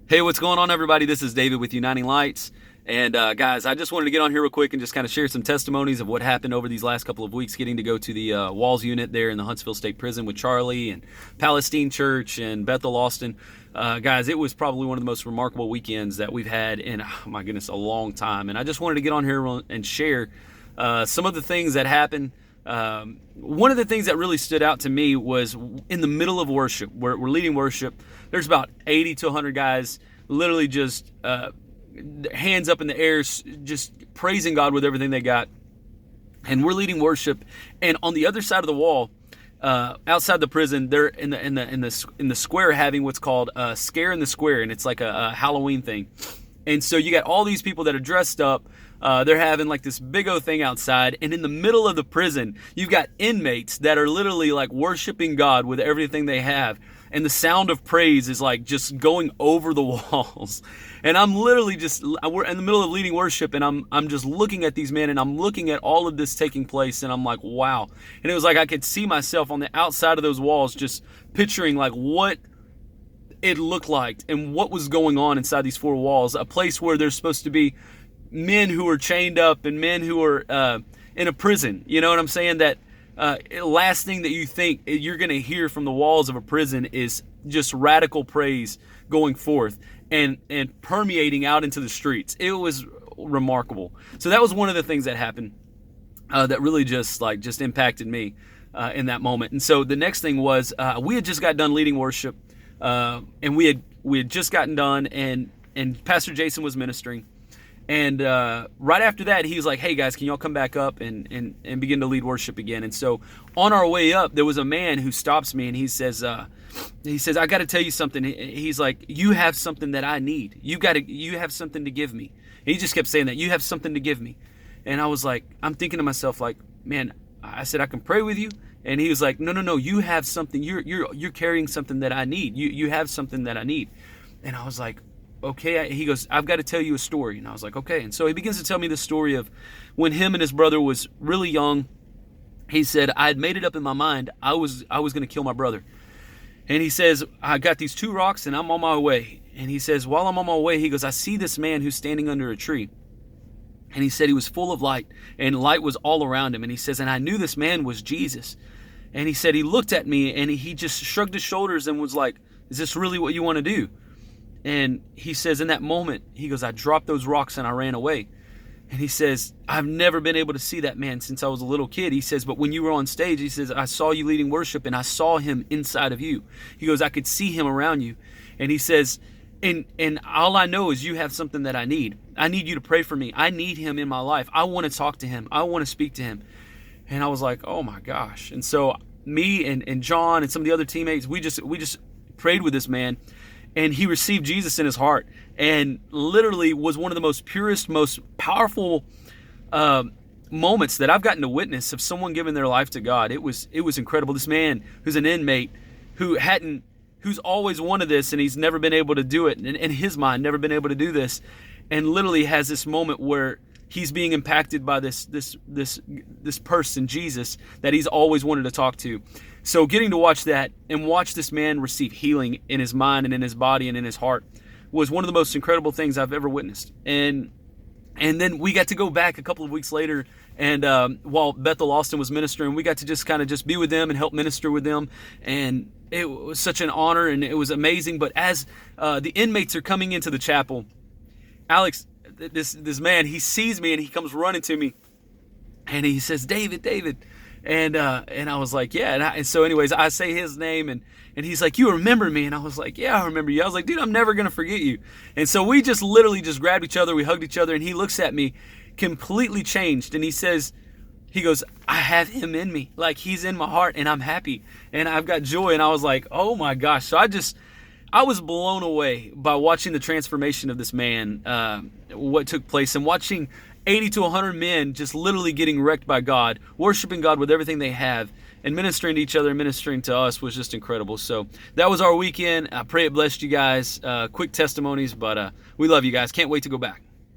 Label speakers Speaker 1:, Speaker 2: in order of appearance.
Speaker 1: Hey, what's going on, everybody? This is David with Uniting Lights. And guys, I just wanted to get on here real quick and just kind of share some testimonies of what happened over these last couple of weeks, getting to go to the Walls unit there in the Huntsville State Prison with Charlie and Palestine Church and Bethel Austin. Guys, it was probably one of the most remarkable weekends that we've had in, oh my goodness, a long time. And I just wanted to get on here and share some of the things that happened. One of the things that really stood out to me was in the middle of worship. We're leading worship. There's about 80 to 100 guys literally just hands up in the air, just praising God with everything they got. And we're leading worship. And on the other side of the wall, outside the prison, they're in the square having what's called Scare in the Square, and it's like a Halloween thing. And so you got all these people that are dressed up. They're having like this big old thing outside, and in the middle of the prison, you've got inmates that are literally like worshiping God with everything they have. And the sound of praise is like just going over the walls. And I'm literally we're in the middle of leading worship, and I'm just looking at these men, and I'm looking at all of this taking place, and I'm like, wow. And it was like I could see myself on the outside of those walls, just picturing like what it looked like and what was going on inside these four walls, a place where there's supposed to be men who are chained up and men who are in a prison. You know what I'm saying? That last thing that you think you're going to hear from the walls of a prison is just radical praise going forth and permeating out into the streets. It was remarkable. So that was one of the things that happened that really just impacted me in that moment. And so the next thing was we had just got done leading worship, and we had just gotten done, and Pastor Jason was ministering. And right after that, he was like, hey, guys, can y'all come back up and begin to lead worship again? And so on our way up, there was a man who stops me, and he says, I got to tell you something. He's like, you have something that I need. You have something to give me. And he just kept saying that, you have something to give me. And I was like, I'm thinking to myself, like, man, I said, I can pray with you. And he was like, no, you have something. You're carrying something that I need. You have something that I need. And I was like, okay. He goes, I've got to tell you a story. And I was like, okay. And so he begins to tell me the story of when him and his brother was really young. He said, I had made it up in my mind I was going to kill my brother. And he says, I got these two rocks and I'm on my way. And he says, while I'm on my way, he goes, I see this man who's standing under a tree. And he said he was full of light, and light was all around him. And he says, and I knew this man was Jesus. And he said, he looked at me and he just shrugged his shoulders and was like, is this really what you want to do? And he says, in that moment, he goes, I dropped those rocks and I ran away. And he says, I've never been able to see that man since I was a little kid. He says, but when you were on stage, he says, I saw you leading worship and I saw him inside of you. He goes, I could see him around you. And he says, and all I know is you have something that I need. I need you to pray for me. I need him in my life. I want to talk to him. I want to speak to him. And I was like, oh my gosh. And so me and John and some of the other teammates, we just prayed with this man. And he received Jesus in his heart, and literally was one of the most purest, most powerful moments that I've gotten to witness of someone giving their life to God. It was incredible. This man who's an inmate who's always wanted this, and he's never been able to do it, and in his mind, never been able to do this, and literally has this moment where he's being impacted by this person, Jesus, that he's always wanted to talk to. So getting to watch that and watch this man receive healing in his mind and in his body and in his heart was one of the most incredible things I've ever witnessed. And then we got to go back a couple of weeks later, and while Bethel Austin was ministering, we got to just be with them and help minister with them. And it was such an honor, and it was amazing. But as the inmates are coming into the chapel, Alex, this man, he sees me and he comes running to me, and he says, David. And I was like, yeah. And so anyways, I say his name, and he's like, you remember me? And I was like, yeah, I remember you. I was like, dude, I'm never going to forget you. And so we just literally just grabbed each other. We hugged each other, and he looks at me completely changed. And he goes, I have him in me. Like, he's in my heart, and I'm happy, and I've got joy. And I was like, oh my gosh. So I was blown away by watching the transformation of this man, what took place, and watching 80 to 100 men just literally getting wrecked by God, worshiping God with everything they have, and ministering to each other and ministering to us was just incredible. So that was our weekend. I pray it blessed you guys. Quick testimonies, but we love you guys. Can't wait to go back.